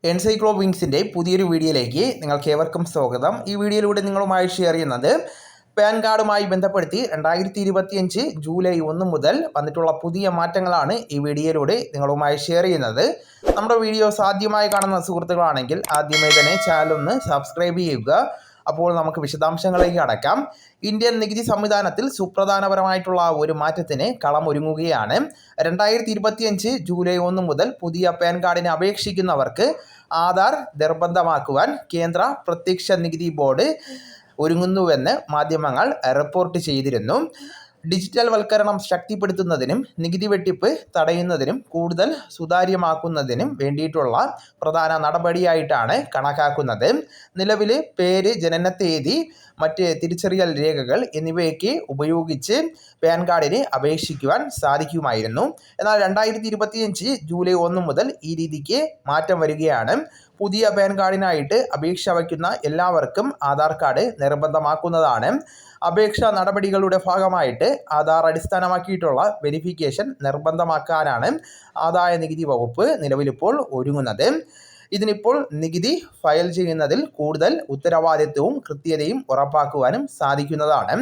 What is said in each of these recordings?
എൻസൈക്ലോവിങ്സിൻ്റെ പുതിയൊരു വീഡിയോയിലേക്ക് നിങ്ങൾക്ക് ഏവർക്കും സ്വാഗതം. ഈ വീഡിയോയിലൂടെ നിങ്ങളുമായി ഷെയർ ചെയ്യുന്നത് പാൻ കാർഡുമായി ബന്ധപ്പെടുത്തി 2025 ജൂലൈ 1 മുതൽ വന്നിട്ടുള്ള പുതിയ മാറ്റങ്ങളാണ് ഈ വീഡിയോയിലൂടെ നിങ്ങളുമായി ഷെയർ ചെയ്യുന്നത്. നമ്മുടെ വീഡിയോസ് ആദ്യമായി കാണുന്ന സുഹൃത്തുക്കളാണെങ്കിൽ ആദ്യമായി തന്നെ ചാനൽ ഒന്ന് സബ്സ്ക്രൈബ് ചെയ്യുക. അപ്പോൾ നമുക്ക് വിശദാംശങ്ങളിലേക്ക് കടക്കാം. ഇന്ത്യൻ നികുതി സംവിധാനത്തിൽ സുപ്രധാനപരമായിട്ടുള്ള ഒരു മാറ്റത്തിന് കളമൊരുങ്ങുകയാണ്. 2025 ജൂലൈ 1 മുതൽ പുതിയ പാൻ കാർഡിന് അപേക്ഷിക്കുന്നവർക്ക് ആധാർ നിർബന്ധമാക്കുവാൻ കേന്ദ്ര പ്രത്യക്ഷ നികുതി ബോർഡ് ഒരുങ്ങുന്നുവെന്ന് മാധ്യമങ്ങൾ റിപ്പോർട്ട് ചെയ്തിരുന്നു. ഡിജിറ്റൽ വൽക്കരണം ശക്തിപ്പെടുത്തുന്നതിനും നികുതി വെട്ടിപ്പ് തടയുന്നതിനും കൂടുതൽ സുതാര്യമാക്കുന്നതിനും വേണ്ടിയിട്ടുള്ള പ്രധാന നടപടിയായിട്ടാണ് കണക്കാക്കുന്നത്. നിലവിൽ പേര്, ജനനത്തീയതി, മറ്റ് തിരിച്ചറിയൽ രേഖകൾ എന്നിവയൊക്കെ ഉപയോഗിച്ച് പാൻ കാർഡിന് അപേക്ഷിക്കുവാൻ സാധിക്കുമായിരുന്നു. എന്നാൽ 2025 ജൂലൈ 1 മുതൽ ഈ രീതിക്ക് മാറ്റം വരികയാണ്. പുതിയ പാൻ കാർഡിനായിട്ട് അപേക്ഷ വയ്ക്കുന്ന എല്ലാവർക്കും ആധാർ കാർഡ് നിർബന്ധമാക്കുന്നതാണ്. അപേക്ഷാ നടപടികളുടെ ഭാഗമായിട്ട് ആധാർ അടിസ്ഥാനമാക്കിയിട്ടുള്ള വെരിഫിക്കേഷൻ നിർബന്ധമാക്കാനാണ് ആദായ നികുതി വകുപ്പ് നിലവിലിപ്പോൾ ഒരുങ്ങുന്നത്. ഇതിനിപ്പോൾ നികുതി ഫയൽ ചെയ്യുന്നതിൽ കൂടുതൽ ഉത്തരവാദിത്വവും കൃത്യതയും ഉറപ്പാക്കുവാനും സാധിക്കുന്നതാണ്.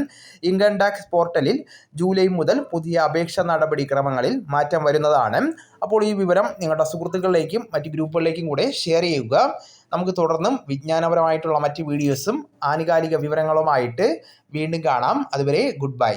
ഇൻകം ടാക്സ് പോർട്ടലിൽ ജൂലൈ മുതൽ പുതിയ അപേക്ഷാ നടപടിക്രമങ്ങളിൽ മാറ്റം വരുന്നതാണ്. അപ്പോൾ ഈ വിവരം നിങ്ങളുടെ സുഹൃത്തുക്കളിലേക്കും മറ്റ് ഗ്രൂപ്പുകളിലേക്കും കൂടെ ഷെയർ ചെയ്യുക. നമുക്ക് തുടർന്നും വിജ്ഞാനപരമായിട്ടുള്ള മറ്റ് വീഡിയോസും ആനുകാലിക വിവരങ്ങളുമായിട്ട് വീണ്ടും കാണാം. അതുവരെ ഗുഡ് ബൈ.